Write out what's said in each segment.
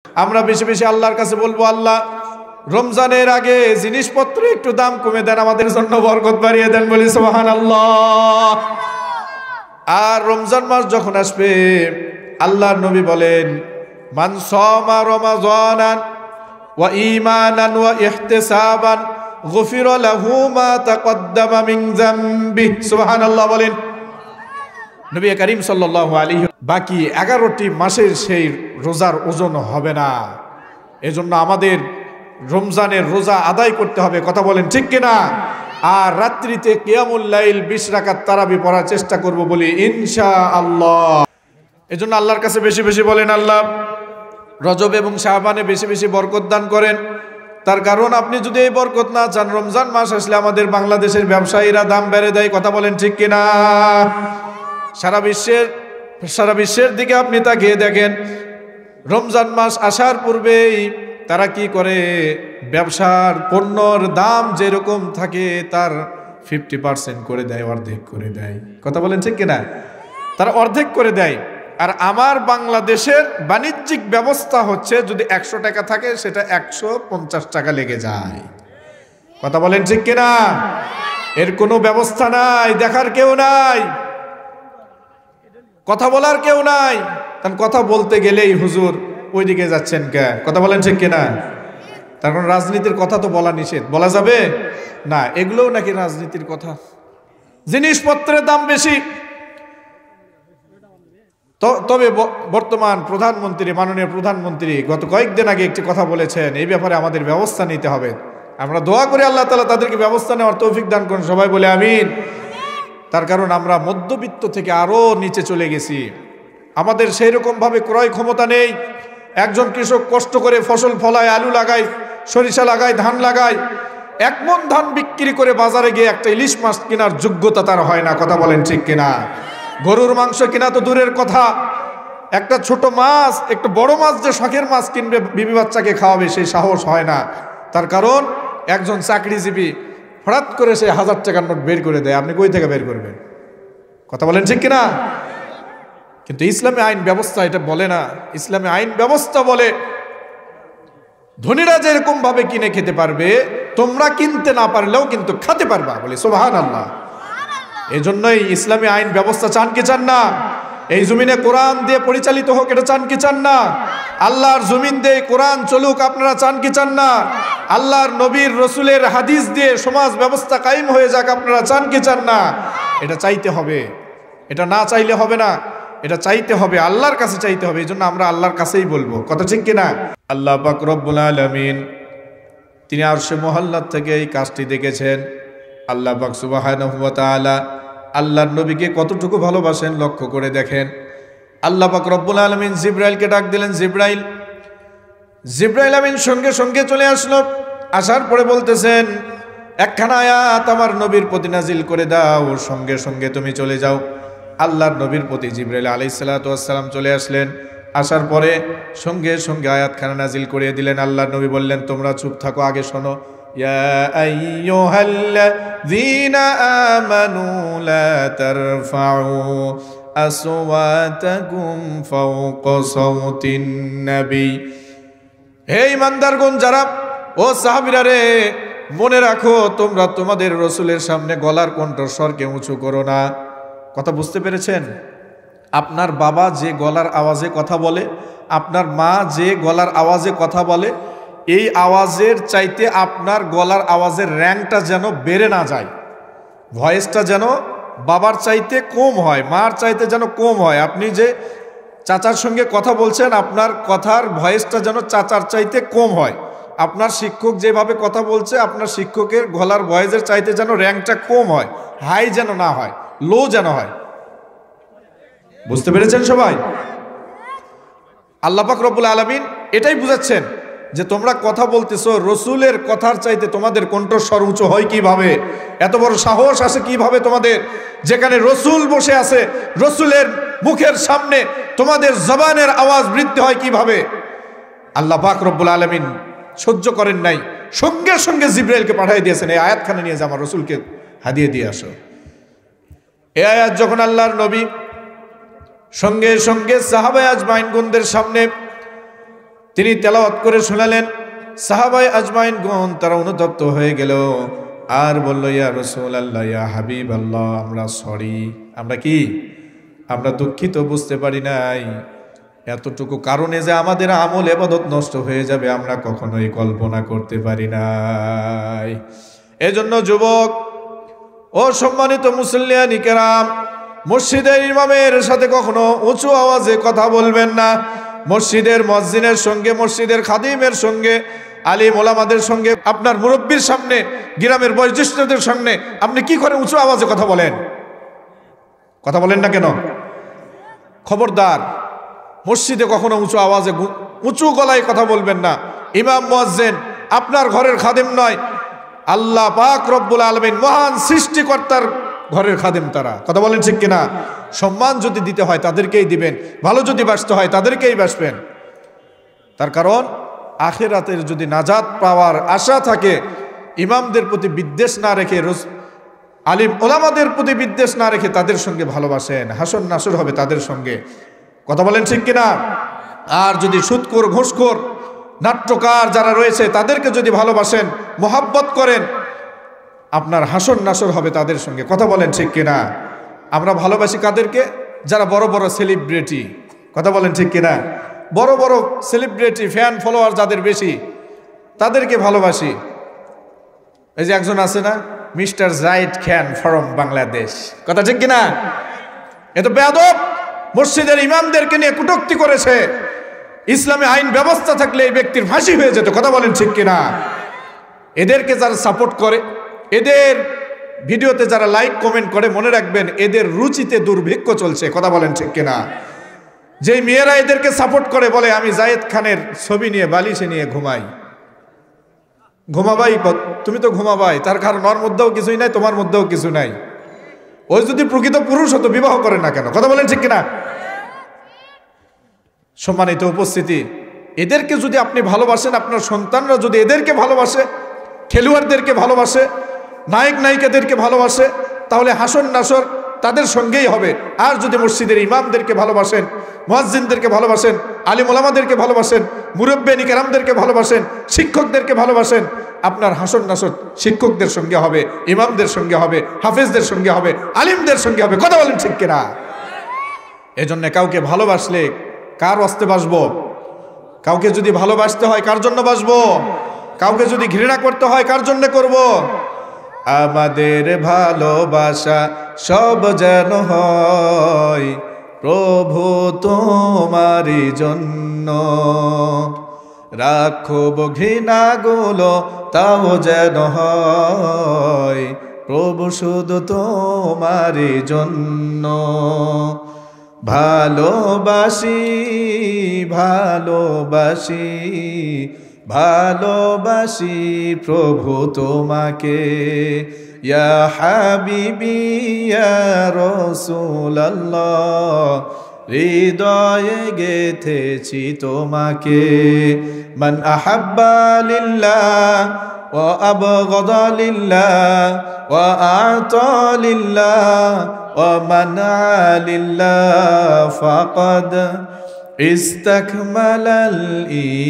আমরা বেশি বেশি আল্লাহর কাছে বলবো, আল্লাহ রমজানের আগে জিনিসপত্র একটু দাম কমে দেন, আমাদের জন্য বরকত বাড়িয়ে দেন, বলি সুবহানাল্লাহ। আর রমজান মাস যখন আসবে, আল্লাহর নবী বলেন, মান সামা রমাযানান ওয়া ঈমানান ওয়া ইহতিসাবান গুফিরা লাহু মা তাকদ্দামা মিন যামবিহি। সুবহানাল্লাহ বলেন নবী করিম সাল্লাল্লাহু আলাইহি। বাকি 11টি মাসের সেই রোজার ওজন হবে না। এজন্য আমাদের রমজানের রোজা আদায় করতে হবে, কথা বলেন ঠিক কিনা? আর রাত্রিতে কিয়ামুল লাইল 20 রাকাত তারাবি পড়ার চেষ্টা করব বলি ইনশাআল্লাহ। এজন্য আল্লাহর কাছে বেশি বেশি বলেন, আল্লাহ রজব এবং শাবানে বেশি বেশি বরকত দান করেন। তার কারণ আপনি যদি এই বরকত না চান, রমজান মাস আসলে আমাদের বাংলাদেশের ব্যবসায়ীরা দাম বেড়ে দেয়, কথা বলেন ঠিক কিনা? সারা বিশ্বের দিকে আপনি তাকিয়ে দেখেন, রমজান মাস আসার পূর্বেই তারা কি করে, ব্যবসার পণ্যর দাম যেরকম থাকে তার 50% করে দেয়, অর্ধেক করে দেয়, কথা বলেন ঠিক কিনা? তারা অর্ধেক করে দেয়। আর আমার বাংলাদেশের বাণিজ্যিক ব্যবস্থা হচ্ছে, যদি 100 টাকা থাকে সেটা 150 টাকা লেগে যায়, কথা বলেন ঠিক কিনা? এর কোনো ব্যবস্থা নাই, দেখার কেউ নাই, কথা বলার কেউ নাই। কারণ কথা বলতে গেলেই হুজুর ওইদিকে যাচ্ছেন কে, কথা বলেন ঠিক কিনা? তার কারণ রাজনীতির কথা তো বলা নিষেধ, বলা যাবে না। এগুলোও নাকি রাজনীতির কথা। জিনিসপত্রের দাম বেশি। তবে বর্তমান প্রধানমন্ত্রী, মাননীয় প্রধানমন্ত্রী গত কয়েকদিন আগে একটি কথা বলেছেন, এই ব্যাপারে আমাদের ব্যবস্থা নিতে হবে। আমরা দোয়া করি আল্লাহ তাআলা তাদেরকে ব্যবস্থা নেওয়ার তৌফিক দান করুন, সবাই বলে আমিন। তার কারণ আমরা মধ্যবিত্ত থেকে আরো নিচে চলে গেছি, আমাদের সেই রকম ভাবে ক্রয় ক্ষমতা নেই। একজন কৃষক কষ্ট করে ফসল ফলায়, আলু লাগায়, সরিষা লাগায়, ধান লাগায়, 1 মণ ধান বিক্রি করে বাজারে গিয়ে একটা ইলিশ মাছ কেনার যোগ্যতা তার হয় না, কথা বলেন ঠিক কিনা? গরুর মাংস কিনা তো দূরের কথা, একটা ছোট মাছ, একটা বড় মাছ যে শখের মাছ কিনবে, বিবি বাচ্চাকে খাওয়াবে, সেই সাহস হয় না। তার কারণ একজন চাকরিজীবী হঠাৎ করে সে 1000 টাকার নোট বের করে দেয়, আপনি কই থেকে বের করবেন, কথা বলেন ঠিক কিনা? কিন্তু ইসলামী আইন ব্যবস্থা এটা বলে না। ইসলামী আইন ব্যবস্থা বলে, ধনীরা যেরকম ভাবে কিনে খেতে পারবে, তোমরা কিনতে না পারলেও কিন্তু খেতে পারবা, বলে সুবহানাল্লাহ। এই জন্যই ইসলামী আইন ব্যবস্থা চান কি চান না? এই জমিনে কোরআন দিয়ে পরিচালিত হোক, এটা চান কি চান না? আল্লাহর জমিন দিয়ে কোরআন চলুক, আপনারা চান কি চান না? আল্লাহর নবীর রসুলের হাদিস দিয়ে সমাজ ব্যবস্থা কায়েম হয়ে যাক, আপনারা চান কি চান না? এটা চাইতে হবে, এটা না চাইলে হবে না, এটা চাইতে হবে, আল্লাহর কাছে চাইতে হবে। এই জন্য আমরা আল্লাহর কাছেই বলবো, কথা ঠিক কিনা? আল্লাহ পাক রব্বুল আলামিন তিনি আরশে মুহাল্লাত থেকে এই কাজটি দেখেছেন। আল্লাহ পাক সুবহানাহু ওয়া তাআলা আল্লাহর নবীকে কতটুকু ভালোবাসেন লক্ষ্য করে দেখেন। আল্লাহ পাক রব্বুল আলামিন জিবরাইলকে ডাক দিলেন, জিবরাইল। জিবরাইল আমিন সঙ্গে সঙ্গে চলে আসলো। আসার পরে বলতেছেন, একখানা আয়াত আমার নবীর প্রতি নাজিল করে দাও, সঙ্গে সঙ্গে তুমি চলে যাও। আল্লাহর নবীর প্রতি জিবরাইল আলাইহিস সালাতু ওয়াস সালাম চলে আসলেন। আসার পরে সঙ্গে সঙ্গে আয়াতখানা নাজিল করে দিলেন। আল্লাহর নবী বললেন, তোমরা চুপ থাকো, আগে শোনো। ইয়া আইয়ুহাল্লাযীনা আমানু লা তারফাউ আসওয়াতাকুম ফাওকা সাওতিন নবী। হে ঈমানদারগণ, যারা, ও সাহাবীরা রে, মনে রাখো তোমরা তোমাদের রসুলের সামনে গলার কণ্ঠস্বরকে উঁচু করো না। কথা বুঝতে পেরেছেন? আপনার বাবা যে গলার আওয়াজে কথা বলে, আপনার মা যে গলার আওয়াজে কথা বলে, এই আওয়াজের চাইতে আপনার গলার আওয়াজের র্যাঙ্কটা যেন বেড়ে না যায়, ভয়েসটা যেন বাবার চাইতে কম হয়, মার চাইতে যেন কম হয়। আপনি যে চাচার সঙ্গে কথা বলছেন, আপনার কথার ভয়েসটা যেন চাচার চাইতে কম হয়। আপনার শিক্ষক যেভাবে কথা বলছে, আপনার শিক্ষকের গলার ভয়েসের চাইতে যেন র্যাঙ্কটা কম হয়, হাই যেন না হয়, লো যেন হয়। বুঝতে পেরেছেন সবাই? আল্লাহ পাক রব্বুল আলামিন এটাই বুঝাচ্ছেন যে তোমরা কথা বলতেছো, রসুলের কথার চাইতে তোমাদের কণ্ঠস্বর উঁচু হয় কিভাবে? এত বড় সাহস আসে কিভাবে তোমাদের? যেখানে রসুল বসে আছে, রসুলের মুখের সামনে তোমাদের জবানের আওয়াজ বৃদ্ধি হয় কিভাবে? আল্লাহ পাক রব্বুল আলামিন সহ্য করেন নাই, সঙ্গে সঙ্গে জিবরাইলকে পাঠিয়ে দিয়েছেন, এই আয়াতখানা নিয়ে যে আমার রসুলকে হাদিয়ে দিয়ে আসো। এই আয়াত যখন আল্লাহর নবী সঙ্গে সঙ্গে সাহাবায়ে আজমাইনগণদের সামনে তিনি তেলাওয়াত করে শোনালেন। সাহাবায়ে আজমাইনগণ তারা অনুতপ্ত হয়ে গেল আর বলল, ইয়া রাসূলুল্লাহ, ইয়া হাবিবাল্লাহ, আমরা সরি, আমরা দুঃখিত, বুঝতে পারি নাই এতটুকু কারণে যে আমাদের আমল ইবাদত নষ্ট হয়ে যাবে আমরা কখনোই কল্পনা করতে পারি নাই। এজন্য যুবক ও সম্মানিত মুসল্লিয়ান কিরাম, মসজিদের ইমামের সাথে কখনো উঁচু আওয়াজে কথা বলবেন না। মসজিদের মুয়াজ্জিনের সঙ্গে, মসজিদের খাদিমের সঙ্গে, আলিম ওলামাদের সঙ্গে, আপনার মুরব্বির সামনে, গ্রামের বয়োজ্যেষ্ঠদের সামনে আপনি কি করে উঁচু আওয়াজে কথা বলেন? কথা বলেন না কেন? খবরদার, মসজিদে কখনো উঁচু আওয়াজে উঁচু গলায় কথা বলবেন না। ইমাম মুয়াজ্জিন আপনার ঘরের খাদিম নয়, আল্লাহ পাক রব্বুল আলামিন মহান সৃষ্টিকর্তার ঘরের খাদিম তারা। কথা বলেন ঠিক কিনা? সম্মান যদি দিতে হয় তাদেরকেই দিবেন, ভালো যদি বাসতে হয় তাদেরকেই বাসবেন। তার কারণ আখিরাতের যদি নাজাত পাওয়ার আশা থাকে, ইমামদের প্রতি বিদ্বেষ না রেখে, আলিম ওলামাদের প্রতি বিদ্বেষ না রেখে তাদের সঙ্গে ভালোবাসেন, হাসন নাসর হবে তাদের সঙ্গে। কথা বলেন ঠিক কিনা? আর যদি সুদখোর, ঘুষখোর, নাট্যকার যারা রয়েছে তাদেরকে যদি ভালোবাসেন, মোহাব্বত করেন, আপনার হাসন নাসর হবে তাদের সঙ্গে। কথা বলেন ঠিক কিনা? আমরা ভালোবাসি কাদেরকে? যারা বড় বড় সেলিব্রিটি। কথা বলেন ঠিক কিনা? বড় বড় সেলিব্রিটি, ফ্যান ফলোয়ার যাদের বেশি, তাদেরকে ভালোবাসি। এই যে একজন আছে না, mister Zahid Khan from Bangladesh. কথা ঠিক কিনা? এ তো বেয়াদব, মসজিদের ইমামদেরকে নিয়ে কটূক্তি করেছে। ইসলামে আইন ব্যবস্থা থাকলে এই ব্যক্তির ফাঁসি হয়ে যেত। কথা বলেন ঠিক কিনা? এদেরকে যারা সাপোর্ট করে, এদের ভিডিওতে যারা লাইক কমেন্ট করে, মনে রাখবেন এদের রুচিতে দুর্ভিক্ষ চলছে। কথা বলেন ঠিক কিনা? যেই মেয়েরা এদেরকে সাপোর্ট করে, বলে আমি জায়েদ খানের ছবি নিয়ে বালিশে নিয়ে ঘুমাই। ঘুমাবাই, তুমি তো ঘুমাবাই, তার কারণ ওর মধ্যেও কিছুই নাই, তোমার মধ্যেও কিছু নাই। ওই যদি প্রকৃত পুরুষ হতো বিবাহ করে না কেন? কথা বলেন ঠিক কিনা? সম্মানিত উপস্থিতি, এদেরকে যদি আপনি ভালোবাসেন, আপনার সন্তানরা যদি এদেরকে ভালোবাসে, খেলোয়াড়দেরকে ভালোবাসে, নায়ক নায়িকাদেরকে ভালোবাসে, তাহলে হাসন নাসর তাদের সঙ্গেই হবে। আর যদি মসজিদের ইমামদেরকে ভালোবাসেন, মুয়াজ্জিনদেরকে ভালোবাসেন, আলিম ওলামাদেরকে ভালোবাসেন, মুরব্বিয়ানি কেরামদেরকে ভালোবাসেন, শিক্ষকদেরকে ভালোবাসেন, আপনার হাসন নাসর শিক্ষকদের সঙ্গে হবে, ইমামদের সঙ্গে হবে, হাফেজদের সঙ্গে হবে, আলিমদের সঙ্গে হবে। কথা বলেন ঠিক কিনা? এজন্য কাউকে ভালোবাসলে কার ওয়াস্তে বাসবো? কাউকে যদি ভালোবাসতে হয় কার জন্য বাসবো? কাউকে যদি ঘৃণা করতে হয় কার জন্য করব? আমাদের ভালোবাসা সব যেন হয় প্রভু তোমারই জন্য, রাখব ঘৃণাগুলো তাও যেন হয় প্রভু শুধু তোমারই জন্য। ভালোবাসি ভালোবাসি ভালোবাসি প্রভু তোমাকে, ইয়া হাবিবি ইয়া রাসূলুল্লাহ, হৃদয়ে গেথেছি তোমাকে। মান আহাব্বা লিল্লাহ ওয়া আবগাদা লিল্লাহ ওয়া আ'তা লিল্লাহ ওয়া মানা লিল্লাহ ফাকাদ ইস্তাকমালাল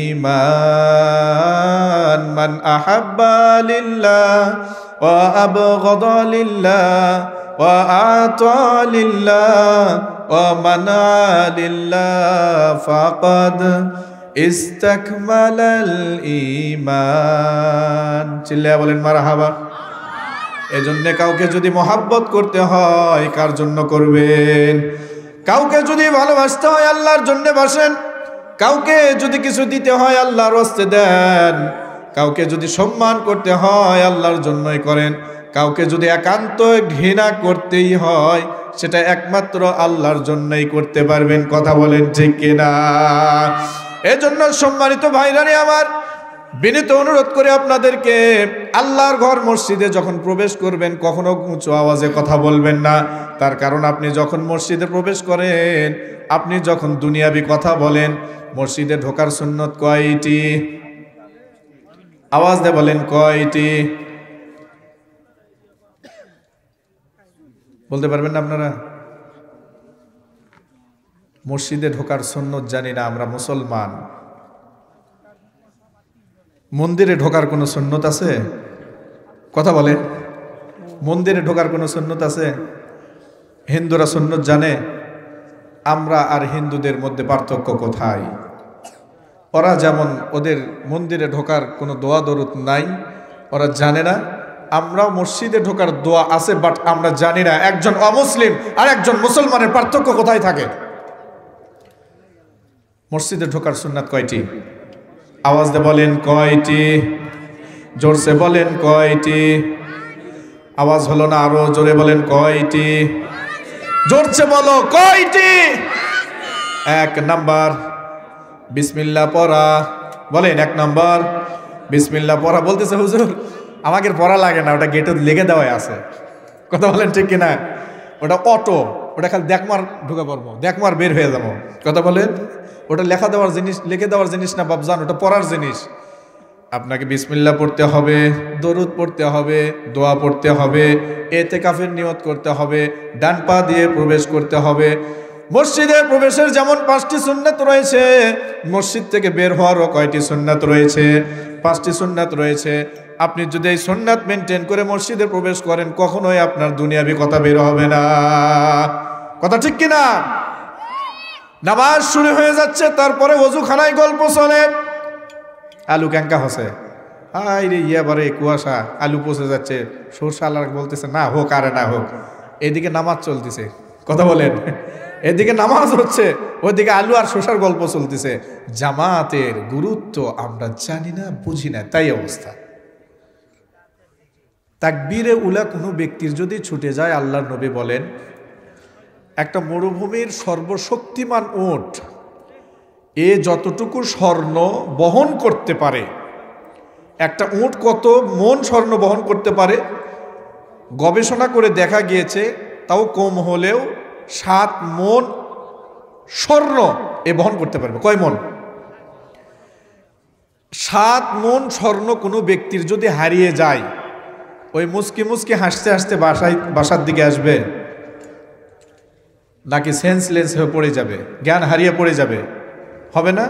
ঈমান। মান আহাব্বা লিল্লাহ ওয়া আবগাদা লিল্লাহ ওয়া আ'তা লিল্লাহ ওয়া মানা লিল্লাহ ফাকাদ ইস্তাকমালাল ঈমান। চিল্লায়া বলেন মারহাবা। এজন্য কাউকে যদি মহাব্বত করতে হয় কার জন্য করবেন? কাউকে যদি ভালোবাসতে হয় আল্লাহর জন্য বাসেন। কাউকে যদি কিছু দিতে হয় আল্লাহর ওয়াস্তে দেন। কাউকে যদি সম্মান করতে হয় আল্লাহর জন্যই করেন। কাউকে যদি একান্ত ঘৃণা করতেই হয় সেটা একমাত্র আল্লাহর জন্যই করতে পারবেন। কথা বলেন ঠিক কিনা? এজন্য সম্মানিত ভাইরানি আমার, বিনীত অনুরোধ করে আপনাদেরকে, আল্লাহর ঘর মসজিদে যখন প্রবেশ করবেন কখনো উঁচু আওয়াজে কথা বলবেন না। তার কারণ আপনি যখন মসজিদে প্রবেশ করেন, আপনি যখন দুনিয়াবি কথা বলেন, মসজিদে ঢোকার সুন্নত কয়টি? আওয়াজ দিয়ে বলেন কয়টি? বলতে পারবেন না আপনারা? মসজিদে ঢোকার সুন্নত জানি না আমরা মুসলমান, মন্দিরে ঢোকার কোনো সুন্নত আছে? কথা বলে, মন্দিরে ঢোকার কোনো সুন্নত আছে? হিন্দুরা সুন্নত জানে, আমরা আর হিন্দুদের মধ্যে পার্থক্য কোথায়? ওরা যেমন ওদের মন্দিরে ঢোকার কোনো দোয়া দরুদ নাই, ওরা জানে না। আমরাও মসজিদে ঢোকার দোয়া আছে, বাট আমরা জানি না একজন অমুসলিম আর একজন মুসলমানের পার্থক্য কোথায় থাকে। মসজিদে ঢোকার সুন্নাত কয়টি? আওয়াজ দিয়ে বলেন কয়টি? জোরসে বলেন কয়টি? আওয়াজ হলো না, আরো জোরে বলেন কয়টি? জোরসে বলো কয়টি? 1 নাম্বার বিসমিল্লাহ পড়া। বলেন 1 নাম্বার বিসমিল্লাহ পড়া। বলতেছে হুজুর আমাকে পড়া লাগে না, ওটা গেটে লেগে দেওয়াই আছে। কথা বলেন ঠিক কিনা? ওটা অটো, ওটা খালি দেখমার ঢুকে পড়বো, দেখমার বের হয়ে যাবো। কথা বলেন, ওটা লেখা দেওয়ার জিনিস, লিখে দেওয়ার জিনিস না বাবজান, ওটা পড়ার জিনিস। আপনাকে বিসমিল্লাহ পড়তে হবে, দরুদ পড়তে হবে, দোয়া পড়তে হবে, ইতিকাফের নিয়ত করতে হবে, ডান পা দিয়ে প্রবেশ করতে হবে। মসজিদে প্রবেশের যেমন 5টি সুন্নাত রয়েছে, মসজিদ থেকে বের হওয়ারও কয়টি সুন্নাত রয়েছে? 5টি সুন্নাত রয়েছে। আপনি যদি এই সুন্নাত মেনটেন করে মসজিদে প্রবেশ করেন, কখনোই আপনার দুনিয়াবি কথা বের হবে না। কথা ঠিক কিনা? নামাজ শুরু হয়ে যাচ্ছে, তারপরে ওযুখানায় গল্প চলে। আলু ক্যাঙ্কা হসে, হাই রে বারে কুয়াশা, আলু পচে যাচ্ছে, সরষে আলার বলতেছে না হোক আরে না হোক। এদিকে নামাজ চলতেছে। কথা বলেন, এদিকে নামাজ হচ্ছে, ওইদিকে আলু আর শসার গল্প চলতেছে। জামাতের গুরুত্ব আমরা জানি না, বুঝি না, তাই অবস্থা। তাকবীরে উলা কোনো ব্যক্তির যদি ছুটে যায়, আল্লাহর নবী বলেন একটা মরুভূমির সর্বশক্তিমান উট এ যতটুকু স্বর্ণ বহন করতে পারে, একটা উট কত মন স্বর্ণ বহন করতে পারে গবেষণা করে দেখা গিয়েছে, তাও কম হলেও 7 মন স্বর্ণ এ বহন করতে পারবে। কয় মন? 7 মন স্বর্ণ কোনো ব্যক্তির যদি হারিয়ে যায়, ওই মুসকি মুসকি হাসতে হাসতে বাসার দিকে আসবে, নাকি সেন্সলেস হয়ে পড়ে যাবে, জ্ঞান হারিয়ে পড়ে যাবে? হবে না?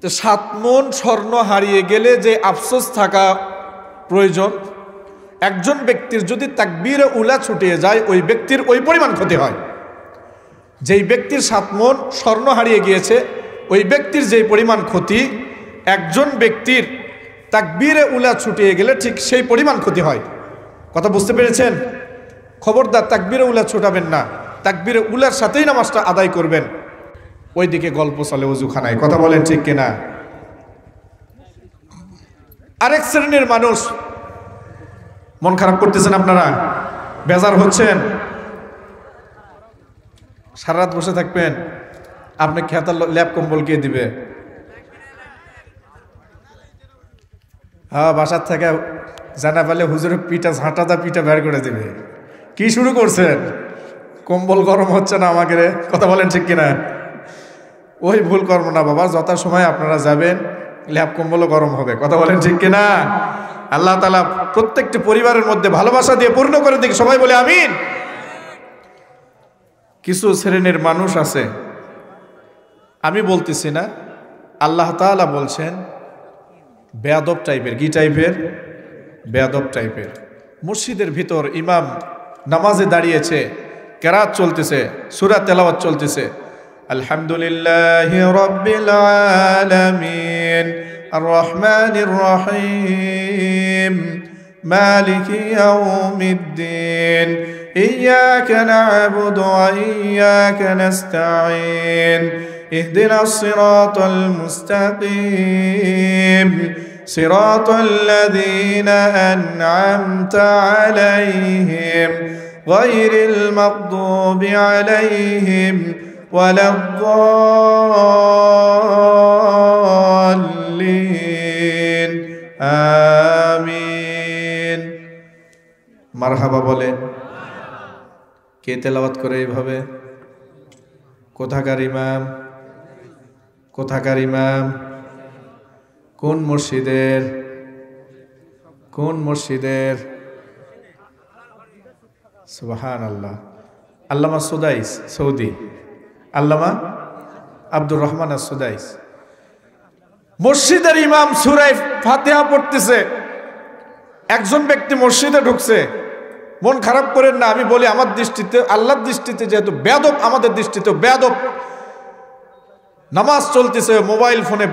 তো 7 মন স্বর্ণ হারিয়ে গেলে যে আফসোস থাকা প্রয়োজন, একজন ব্যক্তির যদি তাকবীরে উলা ছুটিয়ে যায়, ওই ব্যক্তির ওই পরিমাণ ক্ষতি হয়। যেই ব্যক্তির 7 মন স্বর্ণ হারিয়ে গিয়েছে, ওই ব্যক্তির যেই পরিমাণ ক্ষতি, একজন ব্যক্তির তাকবীরে উলা ছুটিয়ে গেলে ঠিক সেই পরিমাণ ক্ষতি হয়। কথা বুঝতে পেরেছেন? খবরদার তাকবীরে উলা ছুটাবেন না, তাকবীরে উলার সাথেই নামাজটা আদায় করবেন। ওইদিকে গল্প চলে ওযুখানায়। কথা বলেন ঠিক কিনা? আরেক শ্রেণীর মানুষ, মন খারাপ করতেছেন আপনারা, বেজার হচ্ছেন, সারা রাত বসে থাকবেন, আপনি খেতার ল্যাপ কম্বল কে দিবে? হ্যাঁ, বাসার থেকে জানা পেলে হুজুরের পিঠা ঝাঁটাদা পিঠা বের করে দিবে। কি শুরু করছেন? কম্বল গরম হচ্ছে না আমাকে? কথা বলেন ঠিক কিনা? ওই ভুল করবো না বাবা, যথা সময় আপনারা যাবেন ল্যাপ কম্বলও গরম হবে। কথা বলেন ঠিক কিনা? আল্লাহ তাআলা প্রত্যেকটি পরিবারের মধ্যে ভালোবাসা দিয়ে পূর্ণ করে দিক। সবাই বলে আমিন। কিছু শ্রেণীর মানুষ আছে, আমি বলতেছি না, আল্লাহ তাআলা বলছেন, বেয়াদব টাইপের। কি টাইপের? বেয়াদব টাইপের। মসজিদের ভিতর ইমাম নামাজে দাঁড়িয়েছে, কেরাত চলতেছে, সূরা তেলাওয়াত চলতেছে, আলহামদুলিল্লাহি রাব্বিল আলামিন আর রহমানির রহিম মালিকি ইয়াউমিদ্দিন ইয়্যাকা না'বুদু ওয়া ইয়্যাকা নাস্তাঈন ইহদিনাস সিরাতাল মুস্তাকিম সিরাতাল লাযীনা আন'আমতা আলাইহিম গায়রিল মাগদুবি আলাইহিম ওয়ালাদ-দাল্লিন আমিন। মারহাবা বলেন। কে তেলাওয়াত করে এইভাবে? কোথাকার ইমাম? কোথাকার ইমাম? কোন মসজিদের? কোন মসজিদের? সুবহানাল্লাহ। আল্লামা সুদাইস, সৌদি। আল্লামা আব্দুর রহমান আস-সুদাইস। মসজিদের ইমাম সূরা ফাতিহা পড়তেছে, একজন ব্যক্তি মসজিদে ঢুকছে, মন খারাপ করেন না, আমি বলি আমার দৃষ্টিতে, আল্লাহর দৃষ্টিতে যেহেতু বেয়াদব, আমাদের দৃষ্টিতে বেয়াদব। নামাজ চলতেছে, মোবাইল ফোনে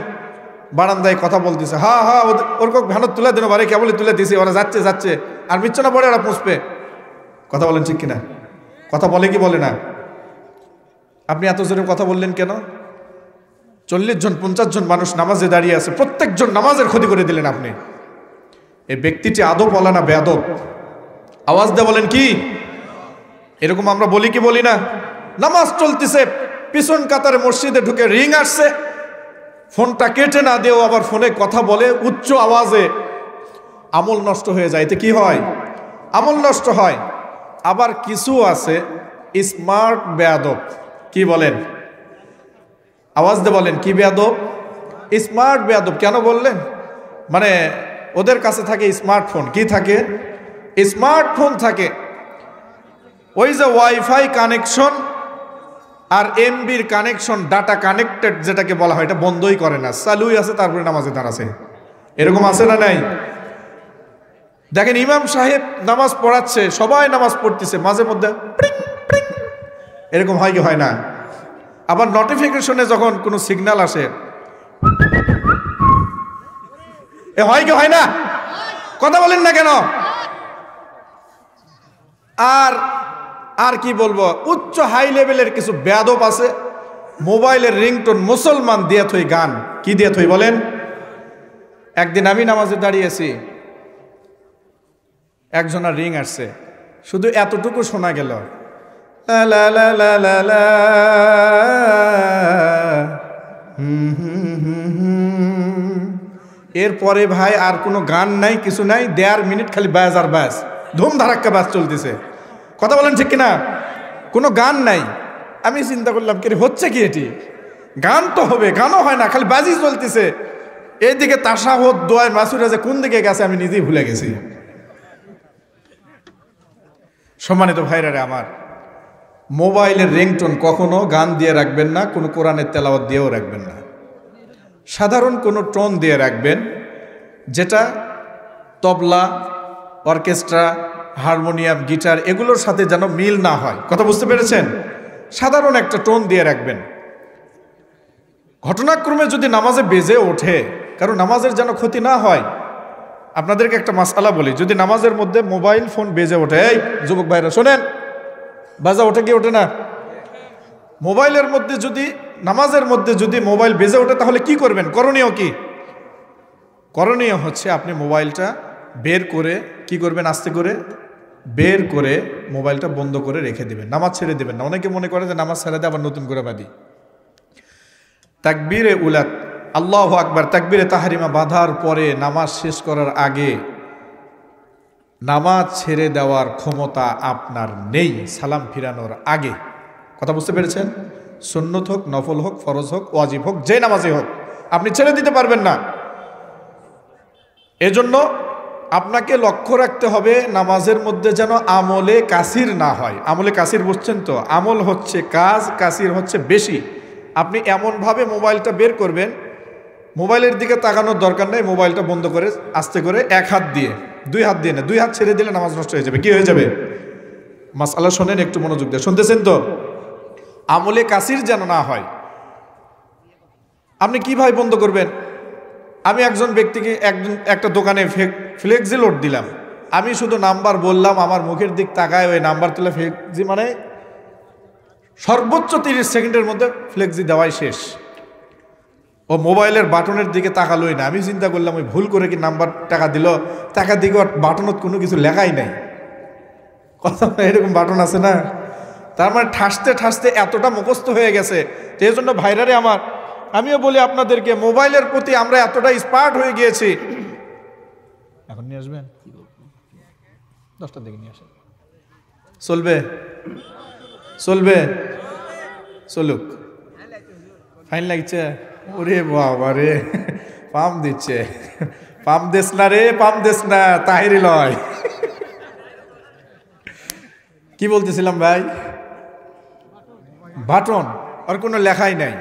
বারান্দায় কথা বলতেছে, হা হা ওরকম ভ্যানত তুলে দিন, বারে কেবলই তুলে দিছি, ওরা যাচ্ছে যাচ্ছে, আর বিচ্ছনা পড়ে ওরা পুষবে। কথা বলেন ঠিক কিনা? কথা বলে কি বলে না? আপনি এত জোরে কথা বললেন কেন? 40 জন 50 জন মানুষ নামাজে দাঁড়িয়ে আছে, প্রত্যেকজন নামাজের ক্ষতি করে দিলেন আপনি। এই ব্যক্তিটি আদব বলা না বেয়াদব? আওয়াজ দিয়ে বলেন কি? এরকম আমরা বলি কি বলি না? নামাজ চলতেছে, পিছন কাতারে মসজিদে ঢুকে রিং আসছে, ফোনটা কেটে না দিয়েও আবার ফোনে কথা বলে উচ্চ আওয়াজে, আমল নষ্ট হয়ে যায়। এতে কি হয়? আমল নষ্ট হয়। আবার কিছু আছে স্মার্ট বেয়াদব। কি বলেন? আওয়াজ দিয়ে বলেন কি বেয়াদব? স্মার্ট বেয়াদব। কেন বললেন? মানে ওদের কাছে থাকে স্মার্টফোন। কি থাকে? স্মার্টফোন থাকে। ওই যে ওয়াইফাই কানেকশন আর এমবির কানেকশন, ডাটা কানেক্টেড যেটাকে বলা হয়, এটা বন্ধই করে না, চালুই আছে, তারপরে নামাজে দাঁড়াছে। এরকম আছে না নাই? দেখেন ইমাম সাহেব নামাজ পড়াচ্ছে, সবাই নামাজ পড়তেছে, মাঝে মধ্যে এরকম হয় কি হয় না? আবার নোটিফিকেশনে যখন কোনো সিগন্যাল আসে, এ হয় কি হয় না? কথা বলেন না কেন? আর কি বলবো, উচ্চ হাই লেভেলের কিছু বেয়াদব আছে, মোবাইলের রিংটোন মুসলমান দিয়ে থই গান। কি দিয়ে থই বলেন? একদিন আমি নামাজে দাঁড়িয়েছি, একজনের রিং আসছে, শুধু এতটুকু শোনা গেল, লা লা লা লা লা লা, এরপরে ভাই আর কোনো গান নাই, কিছু নাই, 1.5 মিনিট খালি ব্যাস আর ব্যাস, ধুম ধারাক্কা ব্যাস চলতেছে। কথা বলেন ঠিক কিনা? কোনো গান নাই। আমি চিন্তা করলাম কি হচ্ছে কি এটি? গান তো হবে, গানও হয় না, খালি বাজি চলতেছে। এইদিকে তাশাহুদ, দোয়া, মাসুরা যে কোন দিকে গেছে আমি নিজেই ভুলে গেছি। সম্মানিত ভাইরা আমার, মোবাইলের রিংটোন কখনো গান দিয়ে রাখবেন না, কোনো কোরআনের তেলাওয়াত দিয়েও রাখবেন না। সাধারণ কোনো টোন দিয়ে রাখবেন, যেটা তবলা, অর্কেস্ট্রা, হারমোনিয়াম, গিটার এগুলোর সাথে যেন মিল না হয়। কথা বুঝতে পেরেছেন? সাধারণ একটা টোন দিয়ে রাখবেন। ঘটনাক্রমে যদি নামাজে বেজে ওঠে, কারণ নামাজের যেন ক্ষতি না হয়। আপনাদেরকে একটা মাসআলা বলি, যদি নামাজের মধ্যে মোবাইল ফোন বেজে ওঠে, এই যুবক ভাইরা শোনেন, বাজা ওঠে কি ওঠে না? মোবাইলের মধ্যে যদি, নামাজের মধ্যে যদি মোবাইল বেজে ওঠে, তাহলে কি করবেন? করণীয় কি? করণীয় হচ্ছে আপনি মোবাইলটা বের করে কি করবেন? আস্তে করে বের করে মোবাইলটা বন্ধ করে রেখে দেবেন, নামাজ ছেড়ে দেবেন না। অনেকে মনে করে যে নামাজ ছেড়ে দিয়ে আবার নতুন করে বাঁধি। তাকবীরে উলাত, আল্লাহু আকবার, তাকবীরে তাহরিমা বাঁধার পরে নামাজ শেষ করার আগে নামাজ ছেড়ে দেওয়ার ক্ষমতা আপনার নেই, সালাম ফিরানোর আগে। কথা বুঝতে পেরেছেন? সুন্নত হোক, নফল হোক, ফরজ হোক, ওয়াজিব হোক, যে নামাজই হোক, আপনি ছেড়ে দিতে পারবেন না। এজন্য আপনাকে লক্ষ্য রাখতে হবে নামাজের মধ্যে যেন আমলে কাসির না হয়। আমলে কাসির বুঝছেন তো? আমল হচ্ছে কাজ, কাসির হচ্ছে বেশি। আপনি এমনভাবে মোবাইলটা বের করবেন, মোবাইলের দিকে তাকানোর দরকার নেই, মোবাইলটা বন্ধ করে আস্তে করে 1 হাত দিয়ে, 2 হাত দিয়ে না, 2 হাত ছেড়ে দিলে নামাজ নষ্ট হয়ে যাবে। কি হয়ে যাবে? মাসআলা শোনেন, একটু মনোযোগ দিয়ে শুনতেছেন তো? আমলে কাসির যেন না হয়। আপনি কিভাবে বন্ধ করবেন? আমি একজন ব্যক্তিকে একটা দোকানে ফ্লেক্সি লোড দিলাম, আমি শুধু নাম্বার বললাম, আমার মুখের দিক তাকায় ওই নাম্বার তুলে ফ্লেক্সি, মানে সর্বোচ্চ 30 সেকেন্ডের মধ্যে ফ্লেক্সি দেওয়াই শেষ। ও মোবাইলের বাটনের দিকে তাকালোই না। আমি চিন্তা করলাম ওই ভুল করে কি নাম্বার টাকা দিল, টাকা দিকে বাটনত কোনো কিছু লেখাই নাই। কথা এরকম বাটন আছে না? তার মানে ঠাসতে ঠাসতে এতটা মুখস্থ হয়ে গেছে। এই জন্য ভাইরারে আমার, আমিও বলি আপনাদেরকে, মোবাইলের প্রতি আমরা এতটা স্পার্ট হয়ে গিয়েছি। এখন নিয়ে আসবেন 10টার দিকে নিয়ে আসেন। চলবে? চলবে? চলুক। ফাইন লাগছে? ওরে বাবা রে, পাম দিচ্ছে। পাম দেশ না রে, পাম দেশ না, তাহিরি লয়। কি বলতেছিলাম ভাই? বাটন আর কোনো লেখাই নাই।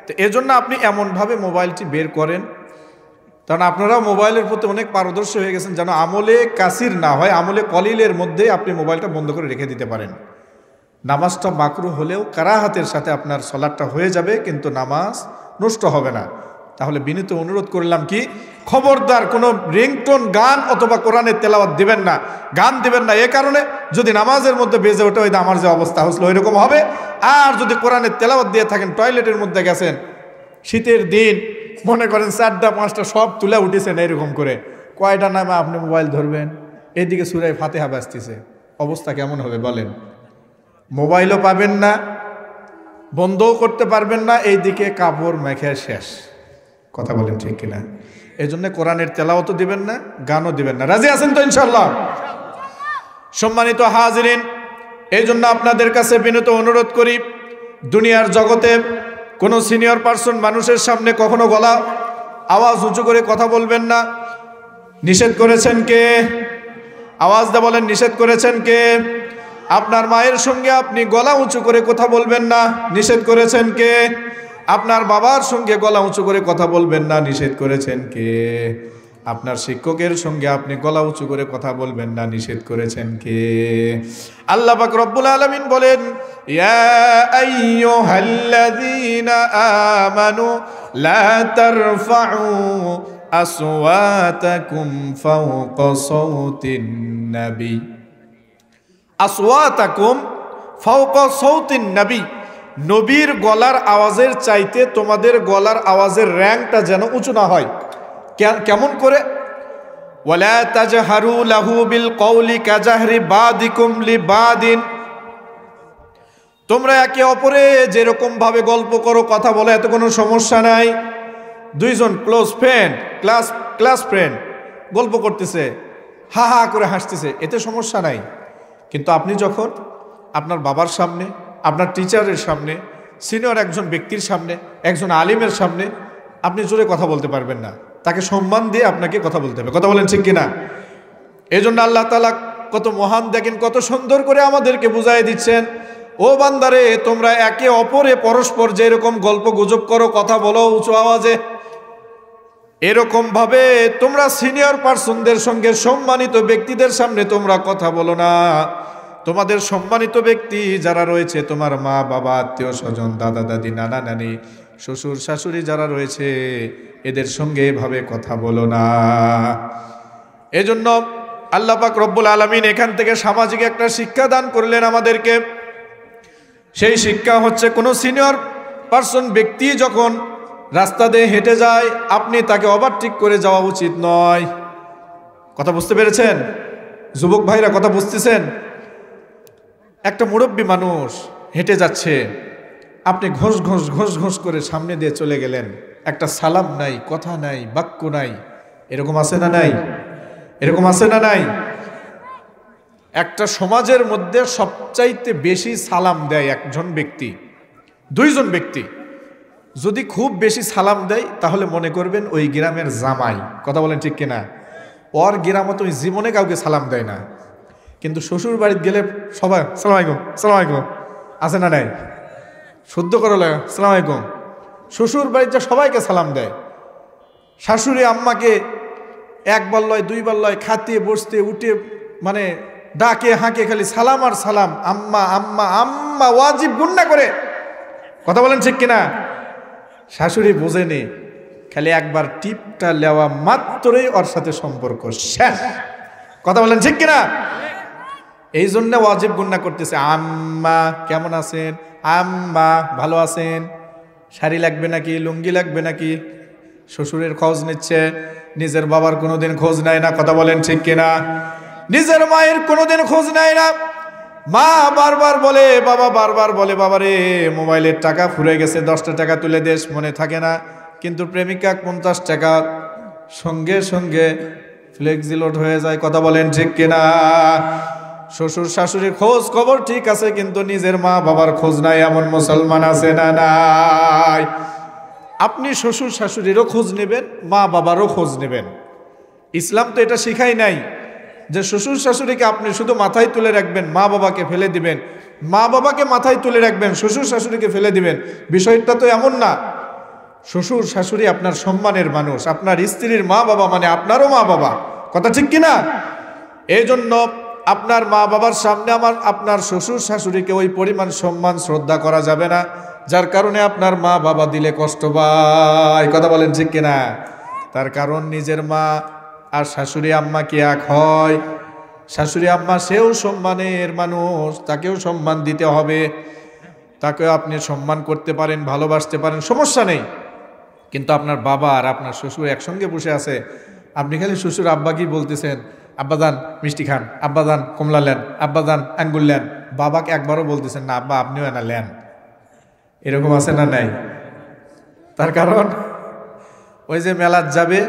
তো এজন্য আপনি এমনভাবে মোবাইলটি বের করেন কারণ আপনারাও মোবাইলের প্রতি অনেক পারদর্শী হয়ে গেছেন, যেন আমলে কাসির না হয়, আমলে কলিলের মধ্যে আপনি মোবাইলটা বন্ধ করে রেখে দিতে পারেন। নামাজটা মাকরু হলেও কারাহাতের সাথে আপনার সলাটটা হয়ে যাবে, কিন্তু নামাজ নষ্ট হবে না। তাহলে বিনীত অনুরোধ করলাম কি, খবরদার কোনো রিংটোন গান অথবা কোরআনের তেলাওয়াত দিবেন না, গান দিবেন না। এ কারণে যদি নামাজের মধ্যে বেজে ওঠে ওই আমার যে অবস্থা হচ্ছিল ওইরকম হবে। আর যদি কোরআনের তেলাওয়াত দিয়ে থাকেন, টয়লেটের মধ্যে গেছেন, শীতের দিন, মনে করেন 4টা 5টা সব তুলে উঠেছেন, এইরকম করে কয়টা নামে আপনি মোবাইল ধরবেন, এইদিকে সূরা ফাতিহা বাজতেছে, অবস্থা কেমন হবে বলেন? মোবাইলও পাবেন না, বন্ধও করতে পারবেন না, এইদিকে কাপড় মেখে শেষ। কথা বলেন ঠিক কিনা? এই জন্য কোরআনের তেলাওয়াতও দিবেন না, গানও দিবেন না। রাজি আছেন তো ইনশাল্লাহ? সম্মানিত হাজিরিন, এই জন্য আপনাদের কাছে বিনীত অনুরোধ করি, দুনিয়ার জগতে কোনো সিনিয়র পার্সন মানুষের সামনে কখনো গলা আওয়াজ উঁচু করে কথা বলবেন না। নিষেধ করেছেন কে? আওয়াজ দিয়ে বলেন, নিষেধ করেছেন কে? আপনার মায়ের সঙ্গে আপনি গলা উঁচু করে কথা বলবেন না, নিষেধ করেছেন কে? আপনার বাবার সঙ্গে গলা উঁচু করে কথা বলবেন না, নিষেধ করেছেন কে? আপনার শিক্ষকের সঙ্গে আপনি গলা উঁচু করে কথা বলবেন না, নিষেধ করেছেন কে? আল্লাহ পাক রব্বুল আলামিন বলেন, ইয়া আইয়ুহাল্লাযীনা আমানু লা তারফাউ আসওয়াতাকুম ফাওকা সাওতিন নবী। আসওয়াতাকুম ফাওকা সাওতিন নবী, নবীর গলার আওয়াজের চাইতে তোমাদের গলার আওয়াজের র্যাঙ্কটা যেন উঁচু না হয়। কেমন করে? ওয়ালা তাজহারু লাহু বিল কওলি কাজাহরি বাদিকুম লিবাদিন, তোমরা একে অপরে যেরকম ভাবে গল্প করো, কথা বলো, এত কোনো সমস্যা নাই। দুইজন ক্লোজ ফ্রেন্ড, ক্লাস ফ্রেন্ড গল্প করতেছে, হা হা করে হাসতেছে, এতে সমস্যা নাই। কিন্তু আপনি যখন আপনার বাবার সামনে, আপনার টিচারের সামনে, সিনিয়র একজন ব্যক্তির সামনে, একজন আলিমের সামনে আপনি জোরে কথা বলতে পারবেন না, তাকে সম্মান দিয়ে আপনাকে কথা বলতে হবে। কথা বলেন ঠিক কিনা? এই জন্য আল্লাহ তাআলা কত মহান, দেখেন কত সুন্দর করে আমাদেরকে বুঝাই দিচ্ছেন, ও বান্দারে, তোমরা একে অপরে পরস্পর যেরকম গল্প গুজব করো, কথা বলো উঁচু আওয়াজে, এরকম ভাবে তোমরা সিনিয়র পার্সনদের সঙ্গে, সম্মানিত ব্যক্তিদের সামনে তোমরা কথা বলো না। তোমাদের সম্মানিত ব্যক্তি যারা রয়েছে, তোমার মা বাবা, আত্মীয় স্বজন, দাদা দাদি, নানা নানি, শ্বশুর শাশুড়ি যারা রয়েছে, এদের সঙ্গে এভাবে কথা বলো না। এজন্য আল্লাহ পাক রব্বুল আলামিন এখান থেকে সামাজিক একটা শিক্ষা দান করলেন আমাদেরকে। সেই শিক্ষা হচ্ছে, কোনো সিনিয়র পার্সন ব্যক্তি যখন রাস্তা দিয়ে হেঁটে যায়, আপনি তাকে ওভারটেক করে যাওয়া উচিত নয়। কথা বুঝতে পেরেছেন? যুবক ভাইরা কথা বুঝতেছেন? একটা মুরব্বী মানুষ হেঁটে যাচ্ছে, আপনি ঘোষ ঘোষ ঘোষ ঘোষ করে সামনে দিয়ে চলে গেলেন, একটা সালাম নাই, কথা নাই, বাক্য নাই। এরকম আছে না নাই? এরকম আছে না নাই? একটা সমাজের মধ্যে সবচাইতে বেশি সালাম দেয় একজন ব্যক্তি, দুইজন ব্যক্তি যদি খুব বেশি সালাম দেয়, তাহলে মনে করবেন ওই গ্রামের জামাই। কথা বলেন ঠিক কিনা? ওর গ্রামে তো জীবনে কাউকে সালাম দেয় না, কিন্তু শ্বশুর বাড়িতে গেলে সবাই সালাম আলাইকুম, সালাম আলাইকুম, আছে না নাই? শুদ্ধ করো সালাম আলাইকুম। শ্বশুর বাড়িতে সবাইকে সালাম দেয়। শাশুড়ি আম্মাকে একবার লয়, দুইবার লয়, খাতিয়ে বসতে উঠে মানে ডাকে হাঁকে খালি সালাম আর সালাম, আম্মা আম্মা আম্মা, ওয়াজিব গুন্না করে। কথা বলেন ঠিক কিনা? শাশুড়ি বোঝেনি, খালি একবার টিপটা নেওয়া মাত্রই ওর সাথে সম্পর্ক শেষ। কথা বলেন ঠিক কিনা? এই জন্য ওয়াজিব গুন্না করতেছে, আম্মা কেমন আছেন, আম্মা ভালো আছেন, শাড়ি লাগবে নাকি, লুঙ্গি লাগবে নাকি। শ্বশুরের খোঁজ নিচ্ছে, নিজের বাবার কোনোদিন খোঁজ নেয় না। কথা বলেন ঠিক কিনা? নিজের মায়ের কোনোদিন খোঁজ নেয় না। মা বারবার বলে, বাবা বারবার বলে, বাবা রে মোবাইলের টাকা ফুরে গেছে, 10টা টাকা তুলে দেশ, মনে থাকে না। কিন্তু প্রেমিকা 50 টাকা সঙ্গে সঙ্গে ফ্লেক্সি লোড হয়ে যায়। কথা বলেন ঠিক কিনা? শ্বশুর শাশুড়ির খোঁজ খবর ঠিক আছে, কিন্তু নিজের মা বাবার খোঁজ নাই, এমন মুসলমান আছে না নাই? আপনি শ্বশুর শাশুড়িরও খোঁজ নেবেন, মা বাবারও খোঁজ নেবেন। ইসলাম তো এটা শিখাই নাই যে শ্বশুর শাশুড়িকে আপনি শুধু মাথায় তুলে রাখবেন, মা বাবাকে ফেলে দিবেন, মা বাবাকে মাথায় তুলে রাখবেন, শ্বশুর শাশুড়িকে ফেলে দিবেন। বিষয়টা তো এমন না। শ্বশুর শাশুড়ি আপনার সম্মানের মানুষ, আপনার স্ত্রীর মা বাবা মানে আপনারও মা বাবা, কথা ঠিক কিনা? এই জন্য আপনার মা বাবার সামনে আপনার শ্বশুর শাশুড়িকে ওই পরিমাণ সম্মান শ্রদ্ধা করা যাবে না, যার কারণে আপনার মা বাবা দিলে কষ্ট পায়, কথা বলেন ঠিক কিনা? তার কারণ নিজের মা আর শাশুড়ি আম্মা কি এক হয়? শাশুড়ি আম্মা সেও সম্মানের মানুষ, তাকেও সম্মান দিতে হবে, তাকেও আপনি সম্মান করতে পারেন, ভালোবাসতে পারেন, সমস্যা নেই। কিন্তু আপনার বাবা আর আপনার শ্বশুর একসঙ্গে বসে আছে, আপনি খালি শ্বশুর আব্বাকে বলতেছেন আব্বাজান মিষ্টি খান, আব্বাজান কমলা লেন, আব্বাজান আঙ্গুল লেন, বাবাকে একবারও বলতেছেন না আব্বা আপনিও এনা লেন। এরকম আছে না নাই? তার কারণ ওই যে মেলাত যাবে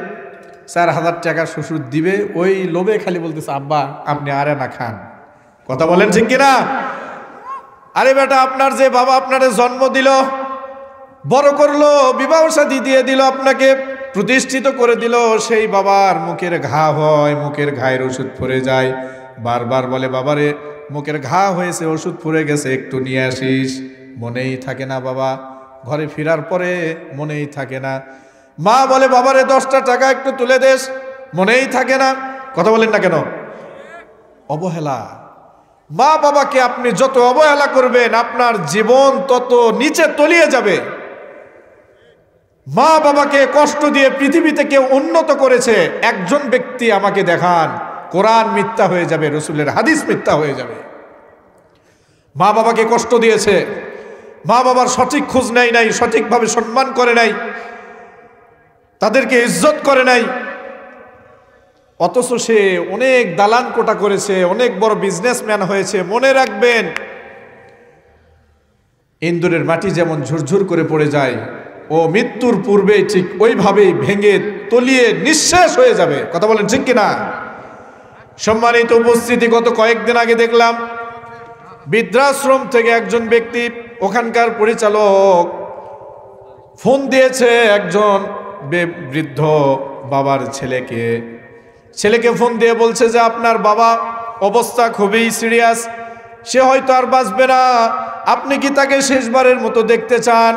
4,000 টাকা শ্বশুর দিবে, ওই লোভে খালি বলতেছে আব্বা আপনি আর না খান, কথা বলেন ঠিক কিনা? আরে বেটা, আপনার যে বাবা আপনার জন্ম দিল, বড় করলো, বিবাহ শাদী দিয়ে দিল, আপনাকে প্রতিষ্ঠিত করে দিল, সেই বাবার মুখের ঘা হয়, মুখের ঘায়ের ওষুধ ফুরে যায়, বারবার বলে বাবারে মুখের ঘা হয়েছে, ওষুধ ফুরে গেছে, একটু নিয়ে আসিস, মনেই থাকে না বাবা, ঘরে ফেরার পরে মনেই থাকে না। মা বলে বাবারে 10টা টাকা একটু তুলে দেস, মনেই থাকে না, কথা বলেন না কেন? অবহেলা। মা বাবাকে আপনি যত অবহেলা করবেন আপনার জীবন তত নিচে তলিয়ে যাবে। মা বাবাকে কষ্ট দিয়ে পৃথিবীতে কেউ উন্নত করেছে একজন ব্যক্তি আমাকে দেখান, কোরআন মিথ্যা হয়ে যাবে, রসুলের হাদিস মিথ্যা হয়ে যাবে। মা বাবাকে কষ্ট দিয়েছে, মা বাবার সঠিক খোঁজ নেয় নাই, সঠিকভাবে সম্মান করে নাই, তাদেরকে ইজ্জত করে নাই, অথচ সে অনেক দালান কোটা করেছে, অনেক বড় বিজনেসম্যান হয়েছে। মনে রাখবেন, ইন্দুরের মাটি যেমন ঝুরঝুর করে পড়ে যায়, ও মৃত্যুর পূর্বে ঠিক ওইভাবেই ভেঙে তলিয়ে নিঃশেষ হয়ে যাবে, কথা বলেন ঠিক কিনা? সম্মানিত উপস্থিতি, গত কয়েকদিন আগে দেখলাম বৃদ্ধাশ্রম থেকে একজন ব্যক্তি, ওখানকার পরিচালক ফোন দিয়েছে একজন বৃদ্ধ বাবার ছেলেকে ফোন দিয়ে বলছে যে আপনার বাবা অবস্থা খুবই সিরিয়াস, সে হয়তো আর বাঁচবে না, আপনি কি তাকে শেষবারের মতো দেখতে চান?